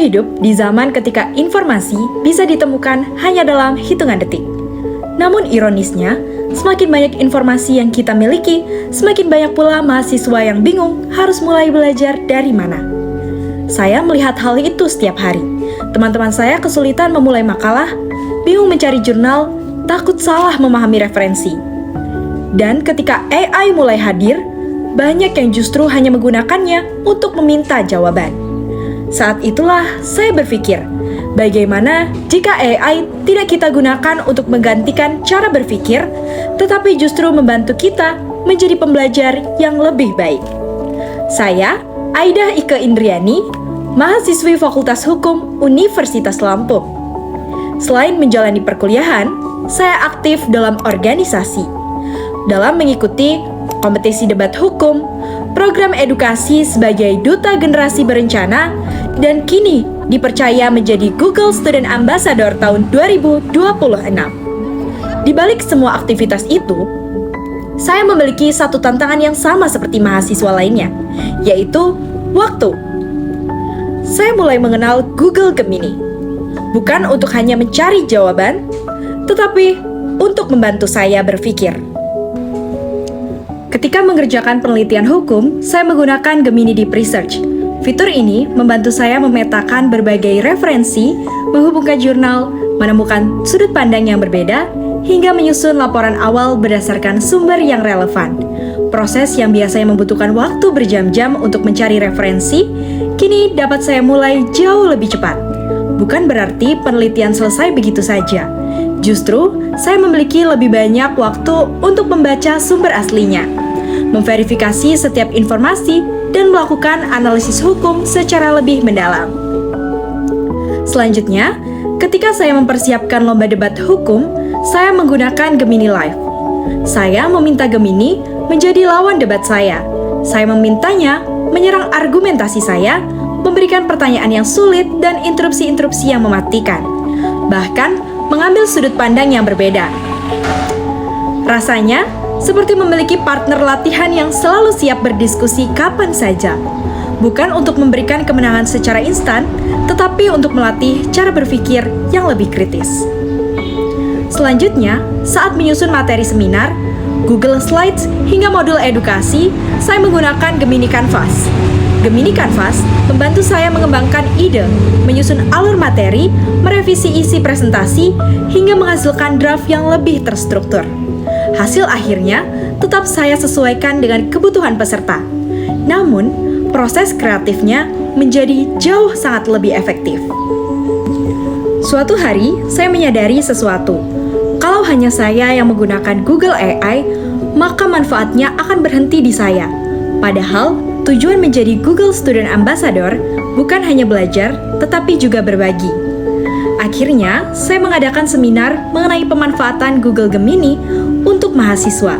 hidup di zaman ketika informasi bisa ditemukan hanya dalam hitungan detik. Namun ironisnya, semakin banyak informasi yang kita miliki, semakin banyak pula mahasiswa yang bingung harus mulai belajar dari mana. Saya melihat hal itu setiap hari. Teman-teman saya kesulitan memulai makalah, bingung mencari jurnal, takut salah memahami referensi. Dan ketika AI mulai hadir, banyak yang justru hanya menggunakannya untuk meminta jawaban. Saat itulah saya berpikir, bagaimana jika AI tidak kita gunakan untuk menggantikan cara berpikir, tetapi justru membantu kita menjadi pembelajar yang lebih baik. Saya, Aida Ike Indriani, mahasiswi Fakultas Hukum Universitas Lampung. Selain menjalani perkuliahan, saya aktif dalam organisasi, dalam mengikuti kompetisi debat hukum, program edukasi sebagai Duta Generasi Berencana, dan kini dipercaya menjadi Google Student Ambassador tahun 2026. Di balik semua aktivitas itu, saya memiliki satu tantangan yang sama seperti mahasiswa lainnya, yaitu waktu. Saya mulai mengenal Google Gemini, bukan untuk hanya mencari jawaban, tetapi untuk membantu saya berpikir. Ketika mengerjakan penelitian hukum, saya menggunakan Gemini Deep Research. Fitur ini membantu saya memetakan berbagai referensi, menghubungkan jurnal, menemukan sudut pandang yang berbeda, hingga menyusun laporan awal berdasarkan sumber yang relevan. Proses yang biasanya membutuhkan waktu berjam-jam untuk mencari referensi, kini dapat saya mulai jauh lebih cepat. Bukan berarti penelitian selesai begitu saja. Justru, saya memiliki lebih banyak waktu untuk membaca sumber aslinya, memverifikasi setiap informasi, dan melakukan analisis hukum secara lebih mendalam. Selanjutnya, ketika saya mempersiapkan lomba debat hukum, saya menggunakan Gemini Live. Saya meminta Gemini menjadi lawan debat saya. Saya memintanya menyerang argumentasi saya, memberikan pertanyaan yang sulit dan interupsi-interupsi yang mematikan, bahkan mengambil sudut pandang yang berbeda. Rasanya seperti memiliki partner latihan yang selalu siap berdiskusi kapan saja. Bukan untuk memberikan kemenangan secara instan, tetapi untuk melatih cara berpikir yang lebih kritis. Selanjutnya, saat menyusun materi seminar, Google Slides, hingga modul edukasi, saya menggunakan Gemini Canvas. Gemini Canvas membantu saya mengembangkan ide, menyusun alur materi, merevisi isi presentasi, hingga menghasilkan draft yang lebih terstruktur. Hasil akhirnya tetap saya sesuaikan dengan kebutuhan peserta. Namun, proses kreatifnya menjadi jauh sangat lebih efektif. Suatu hari, saya menyadari sesuatu. Kalau hanya saya yang menggunakan Google AI, maka manfaatnya akan berhenti di saya. Padahal, tujuan menjadi Google Student Ambassador bukan hanya belajar, tetapi juga berbagi. Akhirnya, saya mengadakan seminar mengenai pemanfaatan Google Gemini untuk mahasiswa.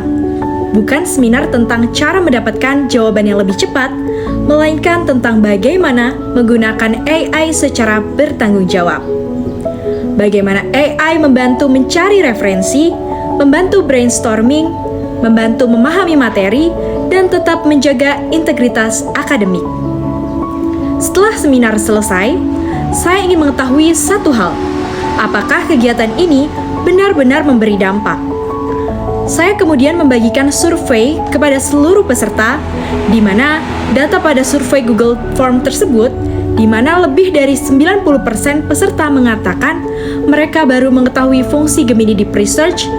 Bukan seminar tentang cara mendapatkan jawaban yang lebih cepat, melainkan tentang bagaimana menggunakan AI secara bertanggung jawab. Bagaimana AI membantu mencari referensi, membantu brainstorming, membantu memahami materi, dan tetap menjaga integritas akademik. Setelah seminar selesai, saya ingin mengetahui satu hal. Apakah kegiatan ini benar-benar memberi dampak? Saya kemudian membagikan survei kepada seluruh peserta, di mana data pada survei Google Form tersebut, di mana lebih dari 90% peserta mengatakan mereka baru mengetahui fungsi Gemini Deep Research.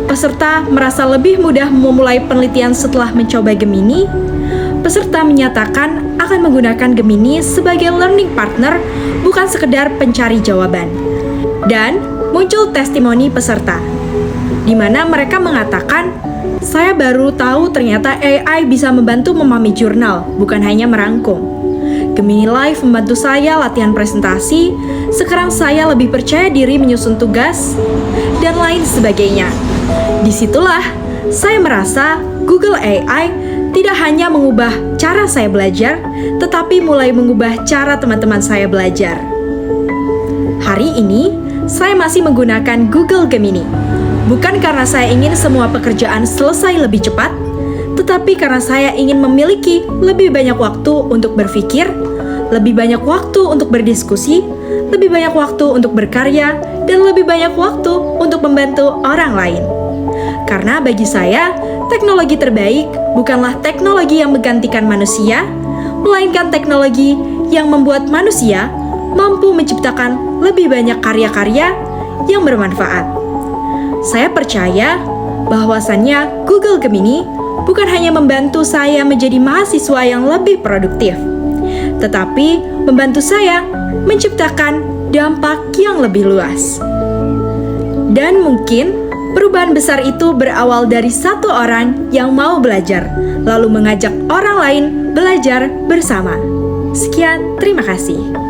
Peserta merasa lebih mudah memulai penelitian setelah mencoba Gemini. Peserta menyatakan akan menggunakan Gemini sebagai learning partner, bukan sekedar pencari jawaban. Dan muncul testimoni peserta, di mana mereka mengatakan, saya baru tahu ternyata AI bisa membantu memahami jurnal, bukan hanya merangkum. Gemini Live membantu saya latihan presentasi, sekarang saya lebih percaya diri menyusun tugas, dan lain sebagainya. Disitulah saya merasa Google AI tidak hanya mengubah cara saya belajar, tetapi mulai mengubah cara teman-teman saya belajar. Hari ini, saya masih menggunakan Google Gemini. Bukan karena saya ingin semua pekerjaan selesai lebih cepat, tetapi karena saya ingin memiliki lebih banyak waktu untuk berpikir, lebih banyak waktu untuk berdiskusi, lebih banyak waktu untuk berkarya, dan lebih banyak waktu untuk membantu orang lain. Karena bagi saya, teknologi terbaik bukanlah teknologi yang menggantikan manusia, melainkan teknologi yang membuat manusia mampu menciptakan lebih banyak karya-karya yang bermanfaat. Saya percaya bahwasannya Google Gemini bukan hanya membantu saya menjadi mahasiswa yang lebih produktif, tetapi membantu saya menciptakan dampak yang lebih luas. Dan mungkin perubahan besar itu berawal dari satu orang yang mau belajar, lalu mengajak orang lain belajar bersama. Sekian, terima kasih.